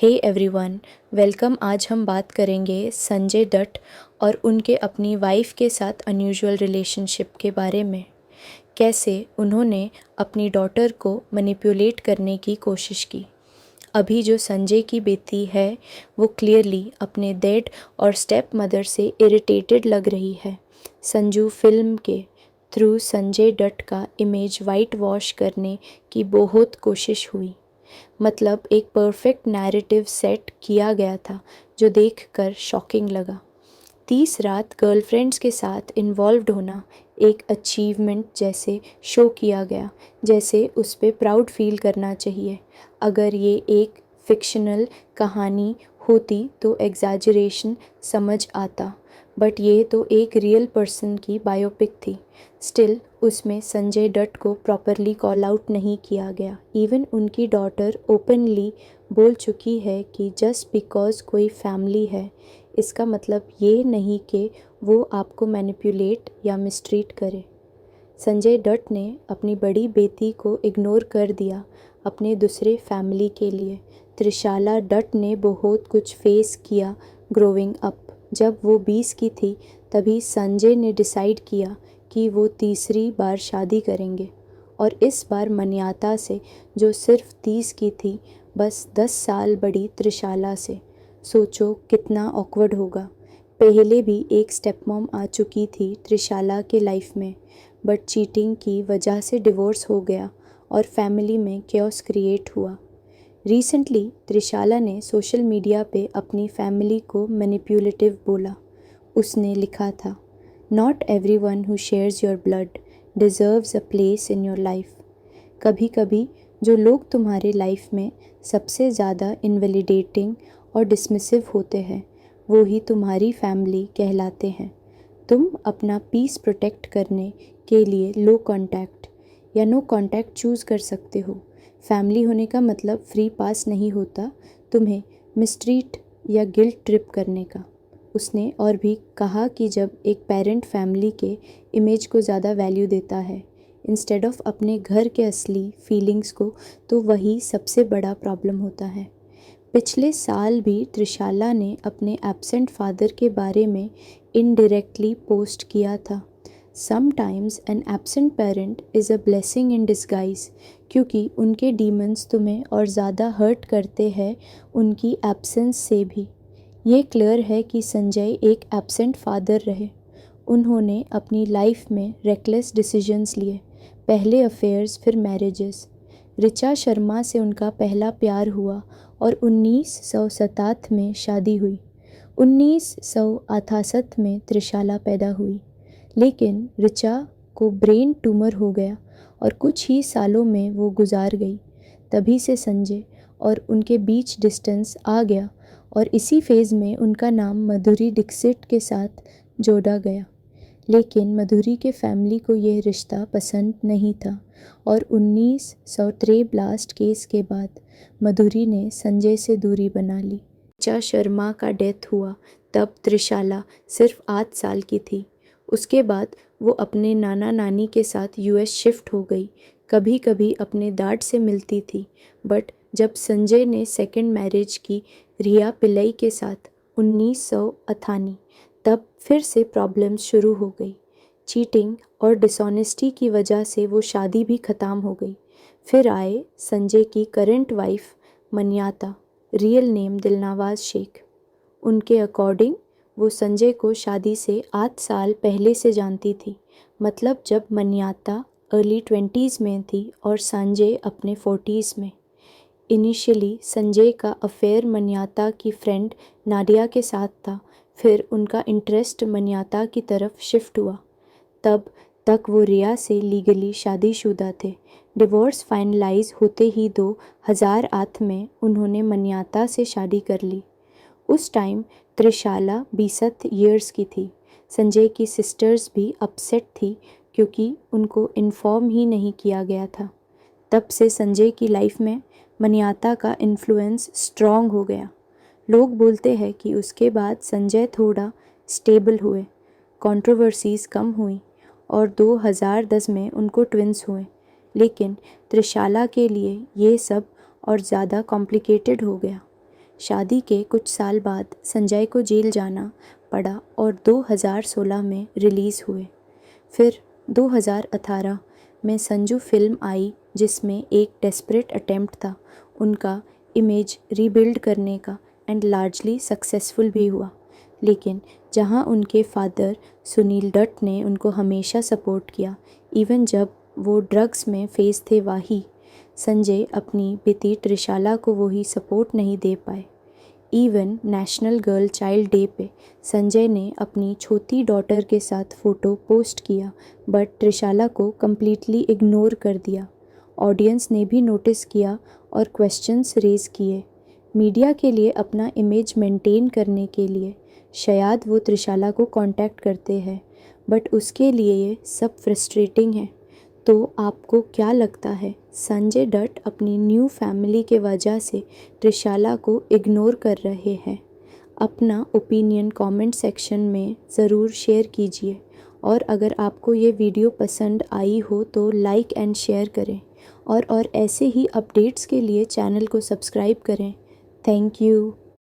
Hey everyone, welcome. आज हम बात करेंगे संजय दत्त और उनके अपनी वाइफ के साथ अनयूजुअल रिलेशनशिप के बारे में। कैसे उन्होंने अपनी डॉटर को मैनिपुलेट करने की कोशिश की। अभी जो संजय की बेटी है वो क्लियरली अपने डैड और स्टेप मदर से इरिटेटेड लग रही है। संजू फिल्म के थ्रू संजय दत्त का इमेज वाइट वॉश करने की बहुत कोशिश हुई। मतलब एक परफेक्ट नैरेटिव सेट किया गया था जो देखकर शॉकिंग लगा। 30 रात गर्लफ्रेंड्स के साथ इन्वॉल्व्ड होना एक अचीवमेंट जैसे शो किया गया, जैसे उस पे प्राउड फील करना चाहिए। अगर ये एक फिक्शनल कहानी होती तो एग्जैजरेशन समझ आता, बट ये तो एक रियल पर्सन की बायोपिक थी। स्टिल उसमें संजय दत्त को प्रॉपरली कॉल आउट नहीं किया गया। इवन उनकी डॉटर ओपनली बोल चुकी है कि जस्ट बिकॉज कोई फैमिली है इसका मतलब ये नहीं कि वो आपको मैनिपुलेट या मिसट्रीट करे। संजय दत्त ने अपनी बड़ी बेटी को इग्नोर कर दिया अपने दूसरे फैमिली के लिए। त्रिशाला दत्त ने बहुत कुछ फेस किया ग्रोइंग अप। जब वो 20 की थी तभी संजय ने डिसाइड किया कि वो तीसरी बार शादी करेंगे, और इस बार मन्याता से जो सिर्फ 30 की थी, बस 10 साल बड़ी त्रिशाला से। सोचो कितना ऑकवर्ड होगा। पहले भी एक स्टेप मॉम आ चुकी थी त्रिशाला के लाइफ में, बट चीटिंग की वजह से डिवोर्स हो गया और फैमिली में केओस क्रिएट हुआ। रिसेंटली त्रिशाला ने सोशल मीडिया पे अपनी फैमिली को मैनिपुलेटिव बोला। उसने लिखा था, not everyone who shares your blood deserves a place in your life. कभी कभी जो लोग तुम्हारे लाइफ में सबसे ज़्यादा इनवैलिडेटिंग और डिसमिसिव होते हैं वो ही तुम्हारी फैमिली कहलाते हैं। तुम अपना पीस प्रोटेक्ट करने के लिए लो कांटेक्ट या नो कांटेक्ट चूज़ कर सकते हो। फैमिली होने का मतलब फ्री पास नहीं होता तुम्हें मिसट्रीट या गिल्ट ट्रिप करने का। उसने और भी कहा कि जब एक पेरेंट फैमिली के इमेज को ज़्यादा वैल्यू देता है इंस्टेड ऑफ अपने घर के असली फीलिंग्स को, तो वही सबसे बड़ा प्रॉब्लम होता है। पिछले साल भी त्रिशाला ने अपने एब्सेंट फादर के बारे में इनडायरेक्टली पोस्ट किया था। Sometimes N absent parent is a blessing in disguise, क्योंकि उनके डीमंस तुम्हें और ज़्यादा हर्ट करते हैं उनकी एब्सेंस से भी। ये क्लियर है कि संजय एक एब्सेंट फादर रहे। उन्होंने अपनी लाइफ में रेकलेस डिसीजंस लिए, पहले अफेयर्स फिर मैरिजेस। ऋचा शर्मा से उनका पहला प्यार हुआ और 1967 में शादी हुई। 1968 में त्रिशाला पैदा हुई, लेकिन ऋचा को ब्रेन ट्यूमर हो गया और कुछ ही सालों में वो गुजार गई। तभी से संजय और उनके बीच डिस्टेंस आ गया और इसी फेज़ में उनका नाम माधुरी दीक्षित के साथ जोड़ा गया। लेकिन माधुरी के फैमिली को यह रिश्ता पसंद नहीं था और 1963 ब्लास्ट केस के बाद माधुरी ने संजय से दूरी बना ली। ऋचा शर्मा का डेथ हुआ तब त्रिशाला सिर्फ 8 साल की थी। उसके बाद वो अपने नाना नानी के साथ यूएस शिफ्ट हो गई। कभी कभी अपने डैड से मिलती थी, बट जब संजय ने सेकंड मैरिज की रिया पिल्लई के साथ 1998, तब फिर से प्रॉब्लम्स शुरू हो गई। चीटिंग और डिसऑनेस्टी की वजह से वो शादी भी ख़त्म हो गई। फिर आए संजय की current wife Manyata, real name Dilnawaz Shaikh. उनके अकॉर्डिंग वो संजय को शादी से 8 साल पहले से जानती थी, मतलब जब मन्याता अर्ली 20s में थी और संजय अपने 40s में। इनिशियली संजय का अफेयर मन्याता की फ्रेंड नाडिया के साथ था, फिर उनका इंटरेस्ट मन्याता की तरफ शिफ्ट हुआ। तब तक वो रिया से लीगली शादीशुदा थे। डिवोर्स फाइनलाइज होते ही 2008 में उन्होंने मन्याता से शादी कर ली। उस टाइम त्रिशाला 20 ईयर्स की थी। संजय की सिस्टर्स भी अपसेट थी क्योंकि उनको इन्फॉर्म ही नहीं किया गया था। तब से संजय की लाइफ में मन्याता का इन्फ्लुएंस स्ट्रॉन्ग हो गया। लोग बोलते हैं कि उसके बाद संजय थोड़ा स्टेबल हुए, कंट्रोवर्सीज कम हुई और 2010 में उनको ट्विंस हुए। लेकिन त्रिशाला के लिए ये सब और ज़्यादा कॉम्प्लिकेटेड हो गया। शादी के कुछ साल बाद संजय को जेल जाना पड़ा और 2016 में रिलीज़ हुए। फिर 2018 में संजू फिल्म आई जिसमें एक डेस्परेट अटेम्प्ट था उनका इमेज रीबिल्ड करने का एंड लार्जली सक्सेसफुल भी हुआ। लेकिन जहां उनके फादर सुनील दत्त ने उनको हमेशा सपोर्ट किया इवन जब वो ड्रग्स में फेस थे, वहीं संजय अपनी बेटी त्रिशाला को वही सपोर्ट नहीं दे पाए। Even national girl child day पे संजय ने अपनी छोटी डॉटर के साथ फ़ोटो पोस्ट किया बट त्रिशाला को कम्प्लीटली इग्नोर कर दिया। ऑडियंस ने भी नोटिस किया और क्वेश्चंस रेज़ किए। मीडिया के लिए अपना इमेज मेंटेन करने के लिए शायद वो त्रिशाला को कांटेक्ट करते हैं बट उसके लिए ये सब फ्रस्ट्रेटिंग है। तो आपको क्या लगता है, संजय दत्त अपनी न्यू फैमिली के वजह से त्रिशाला को इग्नोर कर रहे हैं? अपना ओपिनियन कमेंट सेक्शन में ज़रूर शेयर कीजिए और अगर आपको ये वीडियो पसंद आई हो तो लाइक एंड शेयर करें और ऐसे ही अपडेट्स के लिए चैनल को सब्सक्राइब करें। Thank you.